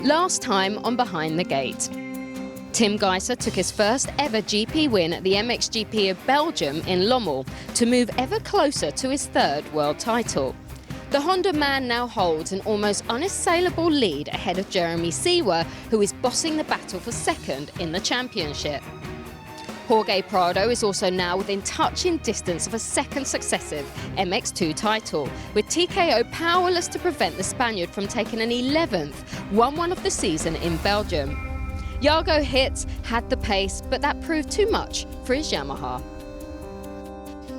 last time on Behind the Gate. Tim Geiser took his first ever GP win at the MXGP of Belgium in Lommel to move ever closer to his third world title. The Honda man now holds an almost unassailable lead ahead of Jeremy Seewer, who is bossing the battle for second in the championship. Jorge Prado is also now within touching distance of a second successive MX2 title, with TKO powerless to prevent the Spaniard from taking an 11th 1-1 of the season in Belgium. Jago Hitz had the pace, but that proved too much for his Yamaha.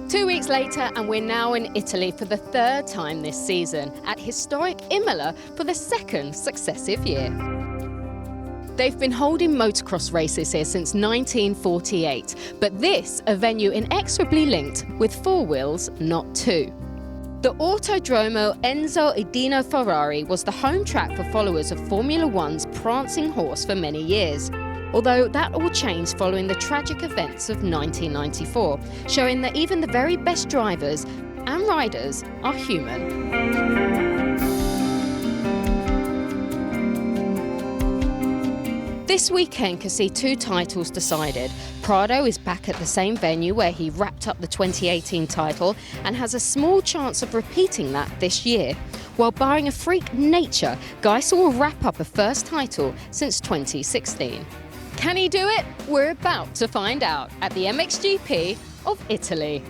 2 weeks later, and we're now in Italy for the third time this season, at historic Imola for the second successive year. They've been holding motocross races here since 1948, but this a venue inexorably linked with four wheels, not two. The Autodromo Enzo Edino Ferrari was the home track for followers of Formula One's prancing horse for many years. Although that all changed following the tragic events of 1994, showing that even the very best drivers and riders are human. This weekend can see two titles decided. Prado is back at the same venue where he wrapped up the 2018 title and has a small chance of repeating that this year. While barring a freak nature, Geiser will wrap up a first title since 2016. Can he do it? We're about to find out at the MXGP of Italy.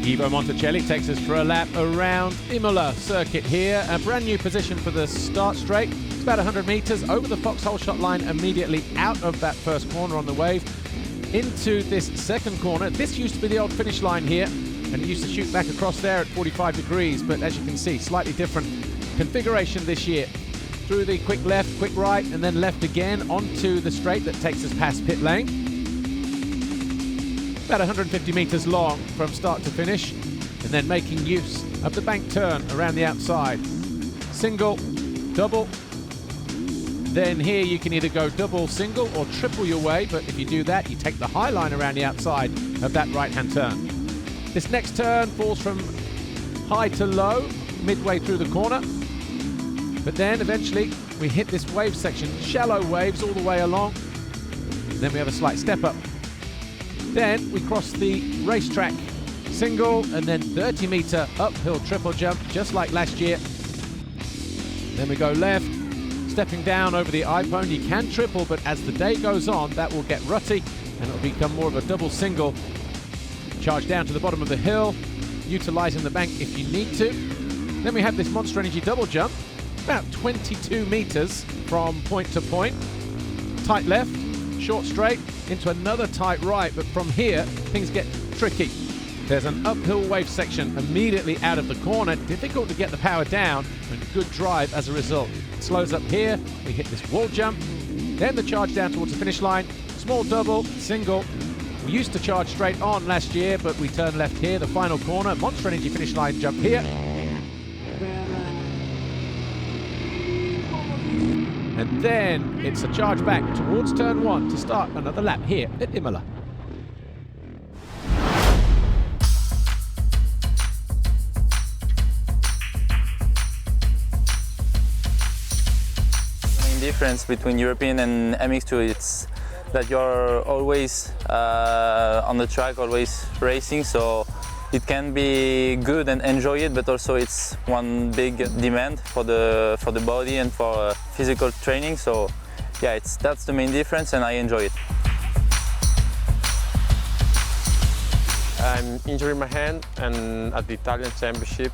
Ivo Monticelli takes us for a lap around Imola circuit here. A brand new position for the start straight. It's about 100 metres over the foxhole shot line, immediately out of that first corner on the wave into this second corner. This used to be the old finish line here, and it used to shoot back across there at 45 degrees, but as you can see, slightly different configuration this year. Through the quick left, quick right, and then left again onto the straight that takes us past pit lane. About 150 metres long from start to finish, and then making use of the bank turn around the outside. Single, double. Then here you can either go double, single, or triple your way, but if you do that, you take the high line around the outside of that right-hand turn. This next turn falls from high to low, midway through the corner. But then eventually we hit this wave section, shallow waves all the way along. Then we have a slight step up. Then we cross the racetrack, single, and then 30-metre uphill triple jump, just like last year. Then we go left, stepping down over the iPhone. You can triple, but as the day goes on, that will get rutty, and it'll become more of a double single. Charge down to the bottom of the hill, utilising the bank if you need to. Then we have this Monster Energy double jump, about 22 metres from point to point. Tight left, short straight, into another tight right, but from here, things get tricky. There's an uphill wave section immediately out of the corner, difficult to get the power down, and good drive as a result. It slows up here, we hit this wall jump, then the charge down towards the finish line, small double, single. We used to charge straight on last year, but we turn left here, the final corner, Monster Energy finish line jump here. And then it's a charge back towards turn 1 to start another lap here at Imola. The main difference between European and MX2 it's that you're always on the track, always racing, so it can be good and enjoy it, but also it's one big demand for the body and for physical training. So yeah, that's the main difference, and I enjoy it. I'm injuring my hand and at the Italian Championship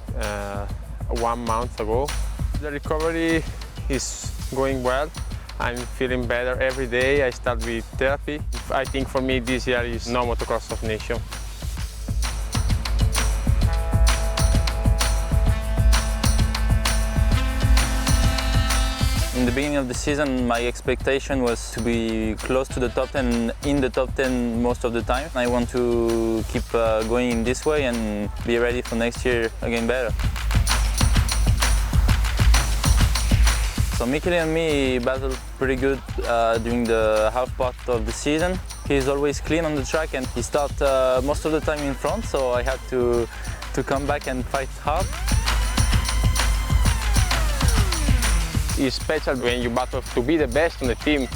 1 month ago. The recovery is going well. I'm feeling better every day. I start with therapy. I think for me this year is no motocross of nation. In the beginning of the season, my expectation was to be close to the top 10, in the top 10 most of the time. I want to keep going in this way and be ready for next year again better. So Michele and me battled pretty good during the half part of the season. He's always clean on the track and he starts most of the time in front, so I had to come back and fight hard. It's special when you battle to be the best on the team,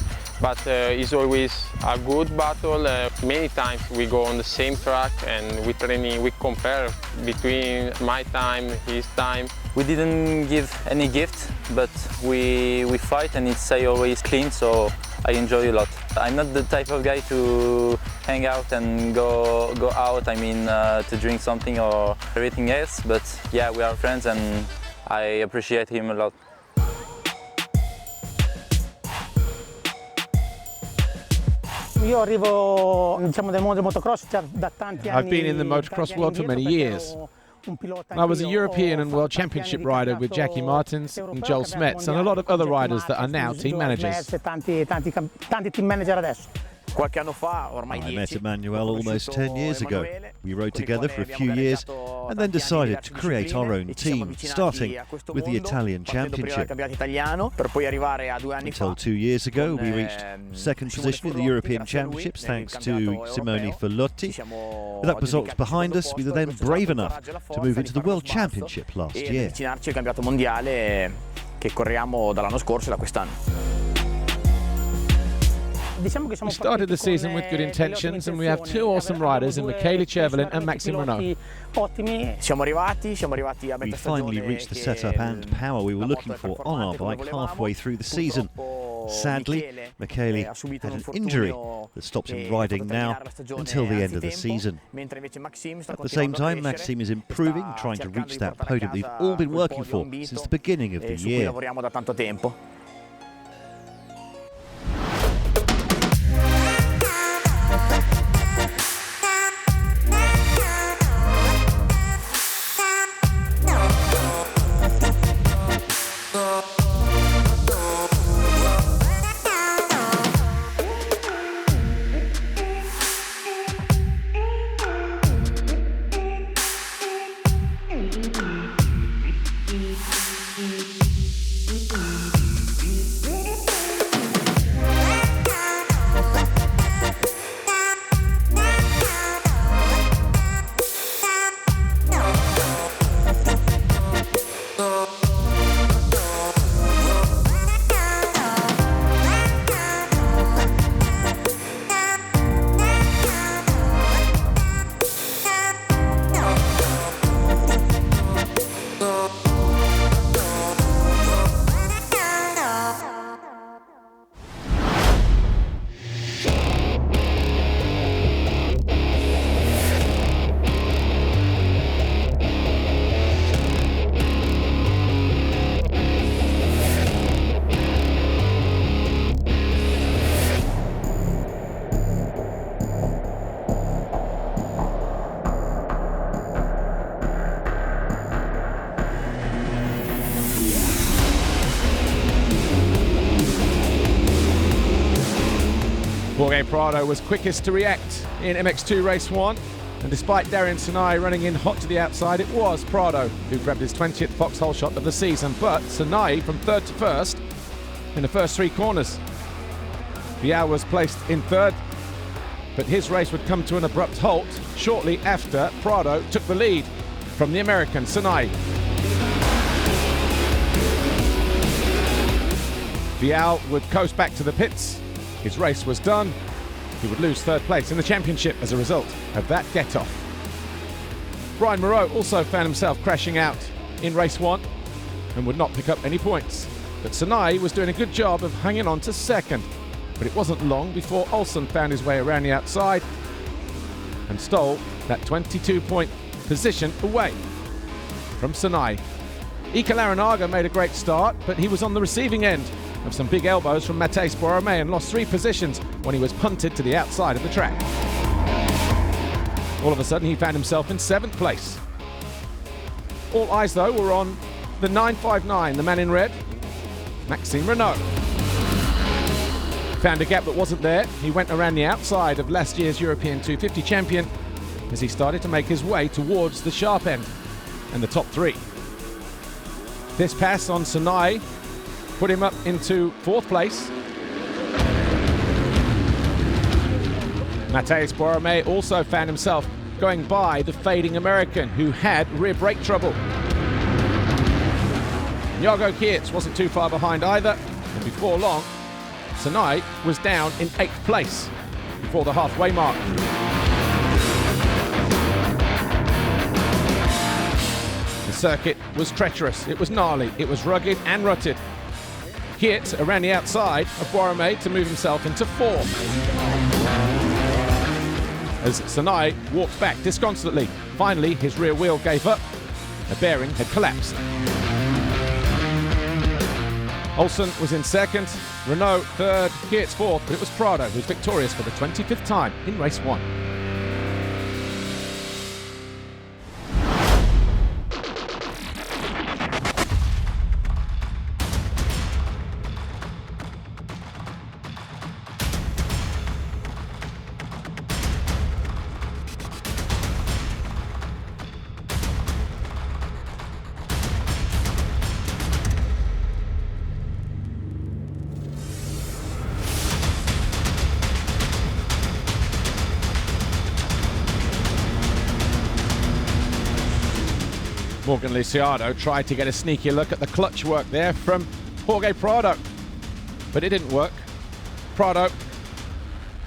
but it's always a good battle. Many times we go on the same track and we compare between my time, his time. We didn't give any gift, but we fight and it's always clean, so I enjoy a lot. I'm not the type of guy to hang out and go out, I mean to drink something or everything else, but yeah, we are friends and I appreciate him a lot. I've been in the motocross world for many years. I was a European and World Championship rider with Jackie Martins and Joel Smets and a lot of other riders that are now team managers. I met Emmanuel almost 10 years ago. We rode together for a few years and then decided to create our own team, starting with the Italian Championship. Until 2 years ago, we reached second position in the European Championships thanks to Simone Fillotti. With that result behind us, we were then brave enough to move into the World Championship last year. We started the season with good intentions and we have two awesome riders in Michele Cervelin and Maxime Renault. We finally reached the setup and power we were looking for on our bike halfway through the season. Sadly, Michele had an injury that stops him riding now until the end of the season. At the same time, Maxime is improving, trying to reach that podium they've all been working for since the beginning of the year. Jorge Prado was quickest to react in MX2 Race 1, and despite Darian Sinai running in hot to the outside, it was Prado who grabbed his 20th foxhole shot of the season, but Sinai from third to first in the first 3 corners. Vial was placed in third, but his race would come to an abrupt halt shortly after Prado took the lead from the American Sinai. Vial would coast back to the pits. His race was done. He would lose third place in the championship as a result of that get-off. Brian Moreau also found himself crashing out in race 1 and would not pick up any points. But Sinai was doing a good job of hanging on to second. But it wasn't long before Olsen found his way around the outside and stole that 22-point position away from Sinai. Ika Larinaga made a great start, but he was on the receiving end of some big elbows from Matej Borromei and lost 3 positions when he was punted to the outside of the track. All of a sudden, he found himself in 7th place. All eyes, though, were on the 959, the man in red, Maxime Renault. Found a gap that wasn't there. He went around the outside of last year's European 250 champion as he started to make his way towards the sharp end and the top 3. This pass on Sinai put him up into 4th place. Matej Borromei also found himself going by the fading American who had rear brake trouble. Jago Geerts wasn't too far behind either, and before long, Sinai was down in 8th place before the halfway mark. The circuit was treacherous, it was gnarly, it was rugged and rutted. Geerts around the outside of Borromei to move himself into 4th. As Sinai walked back disconsolately. Finally, his rear wheel gave up. The bearing had collapsed. Olsen was in 2nd, Renault 3rd, Geerts 4th, but it was Prado who was victorious for the 25th time in race 1. Morgan Luciano tried to get a sneaky look at the clutch work there from Jorge Prado, but it didn't work. Prado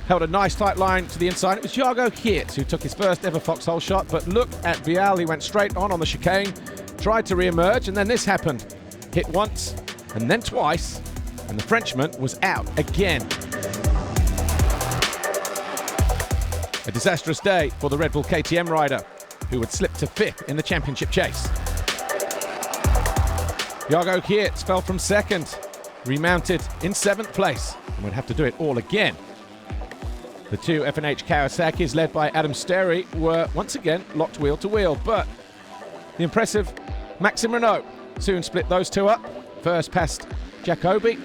held a nice tight line to the inside. It was Jago Geerts who took his first ever foxhole shot, but look at Vial. He went straight on the chicane, tried to re-emerge, and then this happened. Hit once and then twice, and the Frenchman was out again. A disastrous day for the Red Bull KTM rider, who would slip to 5th in the championship chase. Jago Geerts fell from 2nd, remounted in 7th place, and would have to do it all again. The 2 F&H Kawasaki's, led by Adam Sterry, were once again locked wheel to wheel, but the impressive Maxime Renault soon split those 2 up. First past Jacobi,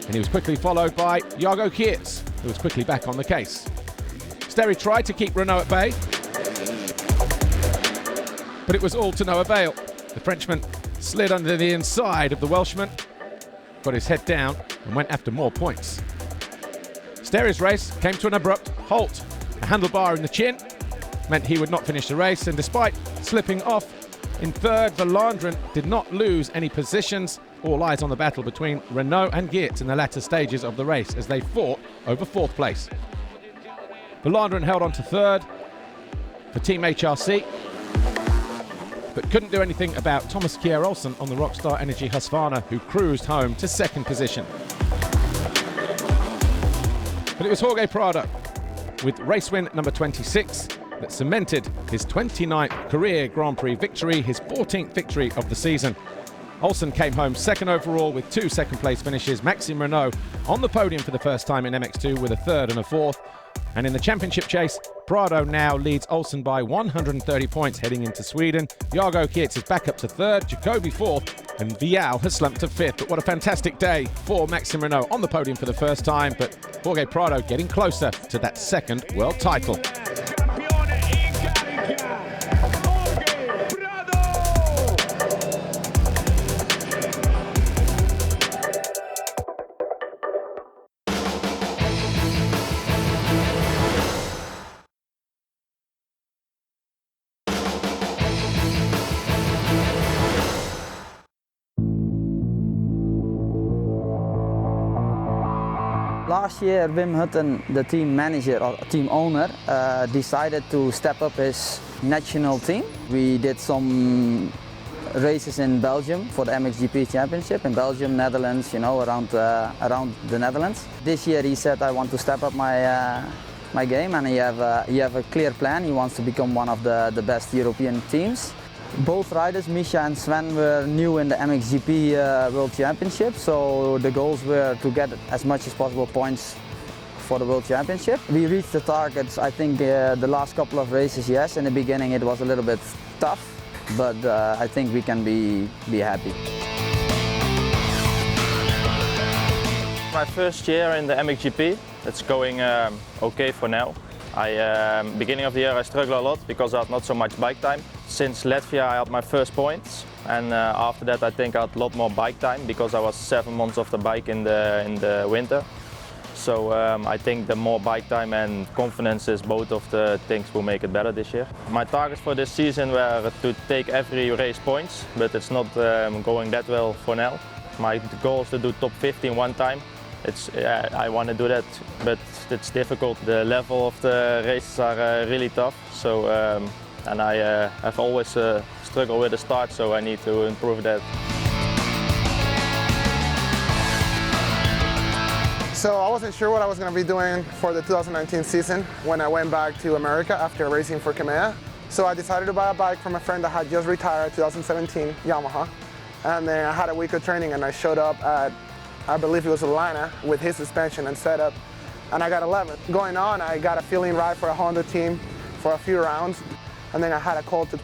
and he was quickly followed by Jago Geerts, who was quickly back on the case. Sterry tried to keep Renault at bay, but it was all to no avail. The Frenchman slid under the inside of the Welshman, got his head down and went after more points. Sterry's race came to an abrupt halt. A handlebar in the chin meant he would not finish the race, and despite slipping off in 3rd, Valandren did not lose any positions. All eyes on the battle between Renault and Geerts in the latter stages of the race as they fought over 4th place. Valandren held on to 3rd for Team HRC, but couldn't do anything about Thomas Kjær Olsen on the Rockstar Energy Husqvarna, who cruised home to 2nd position. But it was Jorge Prado with race win number 26 that cemented his 29th career Grand Prix victory, his 14th victory of the season. Olsen came home 2nd overall with 2 second-place finishes. Maxime Renault on the podium for the first time in MX2 with a 3rd and a 4th. And in the championship chase, Prado now leads Olsen by 130 points heading into Sweden. Jago Geerts is back up to 3rd, Jacobi 4th, and Vial has slumped to 5th. But what a fantastic day for Maxime Renault on the podium for the first time, but Jorge Prado getting closer to that 2nd world title. Last year, Wim Hutten, the team manager or team owner, decided to step up his national team. We did some races in Belgium for the MXGP Championship in Belgium, Netherlands, around the Netherlands. This year he said, I want to step up my game, and he have a clear plan. He wants to become one of the best European teams. Both riders, Misha and Sven, were new in the MXGP World Championship, so the goals were to get as much as possible points for the World Championship. We reached the targets, I think, the last couple of races, yes. In the beginning it was a little bit tough, but I think we can be happy. My first year in the MXGP, it's going okay for now. Beginning of the year I struggled a lot because I had not so much bike time. Since Latvia I had my first points, and after that I think I had a lot more bike time because I was 7 months off the bike in the winter. So I think the more bike time and confidence is both of the things will make it better this year. My targets for this season were to take every race points, but it's not going that well for now. My goal is to do top 15 one time. I want to do that, but it's difficult. The level of the races are really tough. So, and I have always struggled with the start, so I need to improve that. So I wasn't sure what I was going to be doing for the 2019 season when I went back to America after racing for Kamea. So I decided to buy a bike from a friend that had just retired, 2017 Yamaha. And then I had a week of training and I showed up at, I believe it was Atlanta, with his suspension and setup, and I got 11th. Going on, I got a feeling ride for a Honda team for a few rounds, and then I had a call to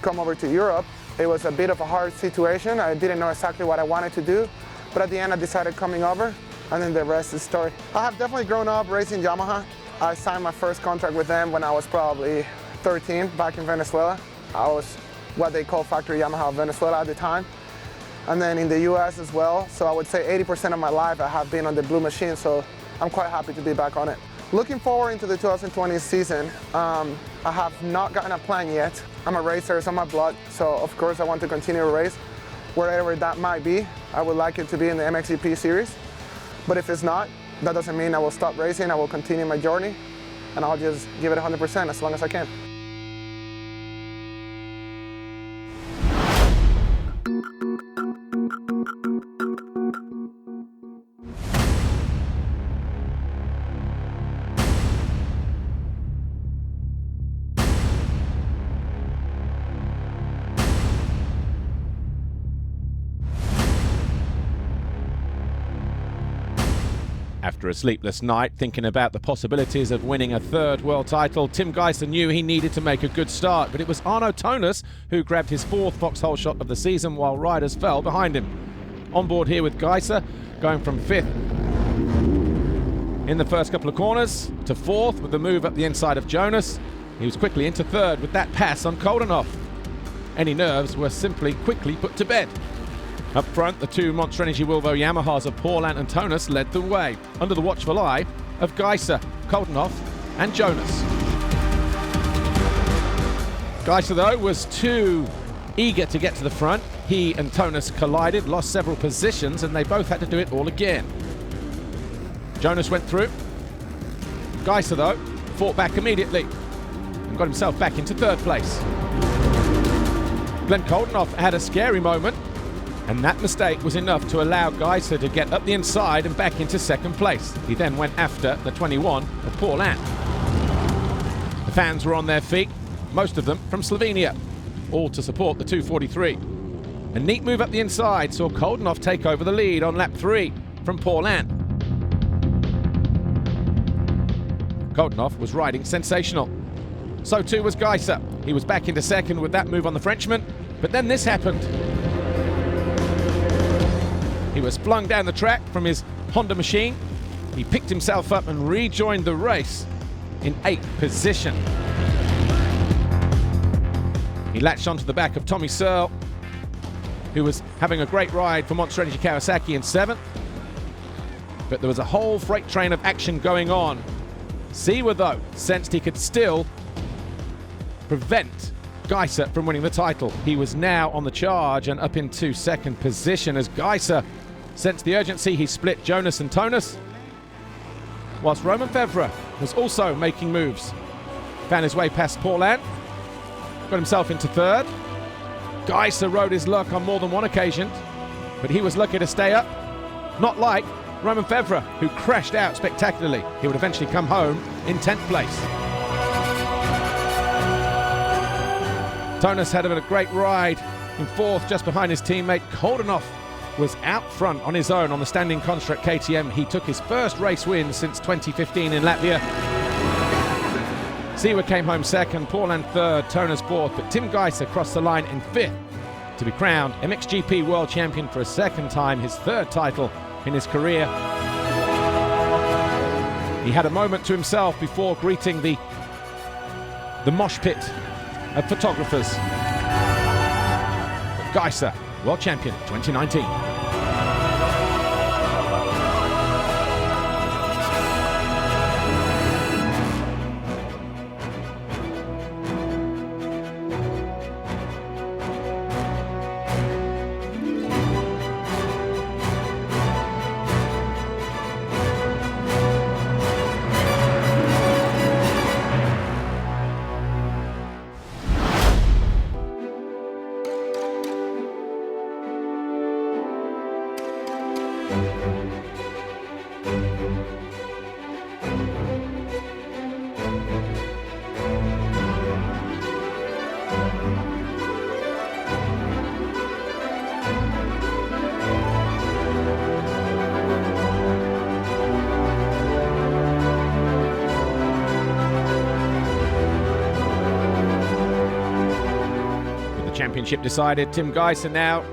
come over to Europe. It was a bit of a hard situation. I didn't know exactly what I wanted to do, but at the end I decided coming over, and then the rest is story. I have definitely grown up racing Yamaha. I signed my first contract with them when I was probably 13 back in Venezuela. I was what they call factory Yamaha of Venezuela at the time. And then in the US as well. So I would say 80% of my life I have been on the blue machine, so I'm quite happy to be back on it. Looking forward into the 2020 season, I have not gotten a plan yet. I'm a racer, it's on my blood, so of course I want to continue to race wherever that might be. I would like it to be in the MXGP series, but if it's not, that doesn't mean I will stop racing. I will continue my journey, and I'll just give it 100% as long as I can. After a sleepless night, thinking about the possibilities of winning a third world title, Tim Geiser knew he needed to make a good start, but it was Arno Tonis who grabbed his fourth foxhole shot of the season while riders fell behind him. On board here with Geiser, going from 5th in the first couple of corners to 4th with the move up the inside of Jonas. He was quickly into 3rd with that pass on Koldenhoff. Any nerves were simply quickly put to bed. Up front, the two Monster Energy Wilvo Yamahas of Paulin and Tonis led the way, under the watchful eye of Geiser, Koldenhoff and Jonas. Geiser, though, was too eager to get to the front. He and Tonis collided, lost several positions, and they both had to do it all again. Jonas went through. Geiser, though, fought back immediately and got himself back into 3rd place. Glenn Koldenhoff had a scary moment, and that mistake was enough to allow Geiser to get up the inside and back into 2nd place. He then went after the 21 of Paulin. The fans were on their feet, most of them from Slovenia, all to support the 243. A neat move up the inside saw Koldenhoff take over the lead on lap 3 from Paulin. Koldenhoff was riding sensational. So too was Geiser. He was back into 2nd with that move on the Frenchman, but then this happened. He was flung down the track from his Honda machine. He picked himself up and rejoined the race in 8th position. He latched onto the back of Tommy Searle, who was having a great ride for Monster Energy Kawasaki in 7th. But there was a whole freight train of action going on. Seawer, though, sensed he could still prevent Geiser from winning the title. He was now on the charge and up into 2nd position as Geiser sensed the urgency. He split Jonas and Tonis, whilst Romain Febvre was also making moves. Found his way past Paulin, got himself into third. Geiser rode his luck on more than one occasion, but he was lucky to stay up. Not like Romain Febvre, who crashed out spectacularly. He would eventually come home in 10th place. Tonas had a great ride in fourth, just behind his teammate. Koldenhoff was out front on his own on the standing construct KTM. He took his first race win since 2015 in Latvia. Siwa came home second, Paulin third, Tonas fourth, but Tim Geiser crossed the line in fifth to be crowned MXGP World Champion for a second time, his third title in his career. He had a moment to himself before greeting the mosh pit of photographers. But Geiser, World Champion 2019. Championship decided, Tim Geiser now,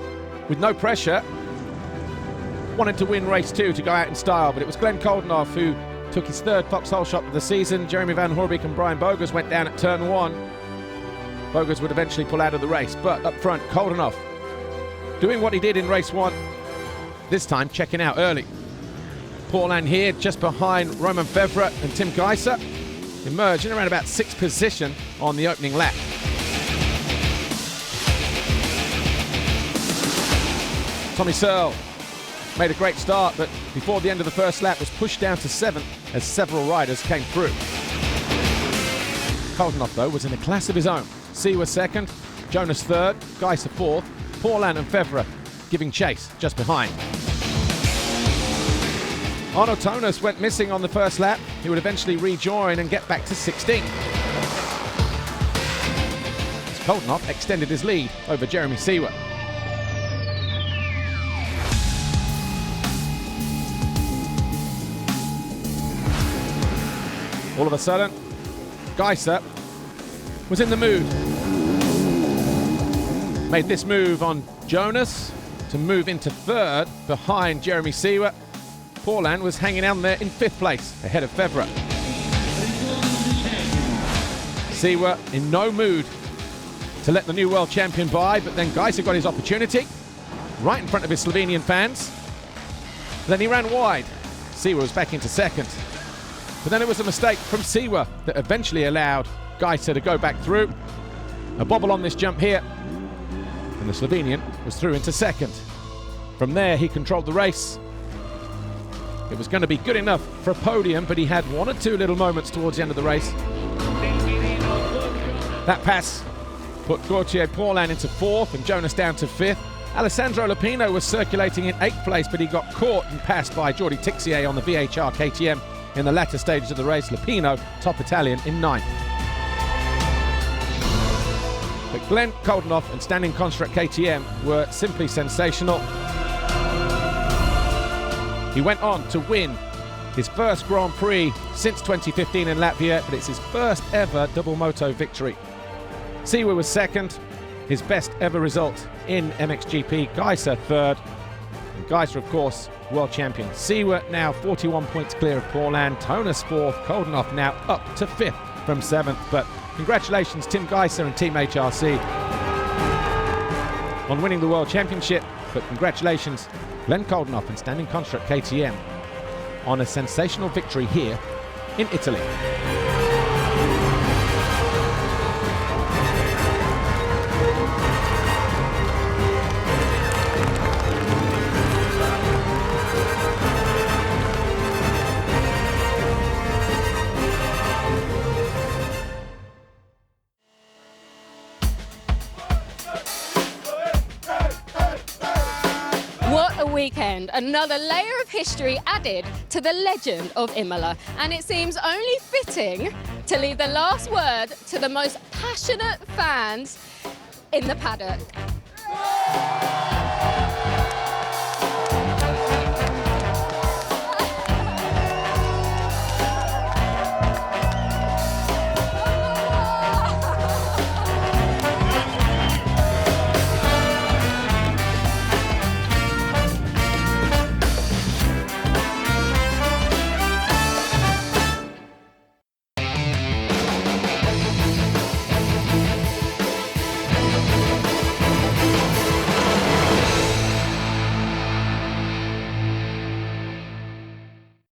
with no pressure, wanted to win race 2 to go out in style, but it was Glenn Koldenhoff who took his third foxhole shot of the season. Jeremy Van Hoorbeek and Brian Bogers went down at turn 1. Bogers would eventually pull out of the race, but up front, Koldenhoff doing what he did in race 1, this time checking out early. Paulin here just behind Romain Febvre, and Tim Geiser emerged in around about 6th position on the opening lap. Tommy Searle made a great start, but before the end of the first lap was pushed down to 7th as several riders came through. Koldenhoff, though, was in a class of his own. Siwa second, Jonas third, Geiser fourth, Paulin and Febvre giving chase just behind. Arno Tonas went missing on the first lap. He would eventually rejoin and get back to 16th. As Koldenhoff extended his lead over Jeremy Siwa. All of a sudden, Geiser was in the mood. Made this move on Jonas to move into third behind Jeremy Siwa. Paulin was hanging on there in 5th place ahead of Febvre. Siwa in no mood to let the new world champion by, but then Geiser got his opportunity right in front of his Slovenian fans. Then he ran wide. Siwa was back into second. But then it was a mistake from Siwa that eventually allowed Geiser to go back through. A bobble on this jump here, and the Slovenian was through into second. From there, he controlled the race. It was going to be good enough for a podium, but he had 1 or 2 little moments towards the end of the race. That pass put Gauthier Paulin into 4th and Jonas down to 5th. Alessandro Lupino was circulating in 8th place, but he got caught and passed by Jordi Tixier on the VHR KTM in the latter stages of the race. Lupino, top Italian, in 9th. But Glenn Koldenhoff and standing construct KTM were simply sensational. He went on to win his first Grand Prix since 2015 in Latvia, but it's his first ever double moto victory. Siwa was second, his best ever result in MXGP. Geiser third. And Geiser, of course, world champion. Siwa now 41 points clear of Paulin. Tonas 4th. Koldenhoff now up to 5th from 7th. But congratulations, Tim Geiser and Team HRC on winning the world championship. But congratulations, Glenn Koldenhoff and standing construct KTM on a sensational victory here in Italy. a weekend, another layer of history added to the legend of Imola, and it seems only fitting to leave the last word to the most passionate fans in the paddock.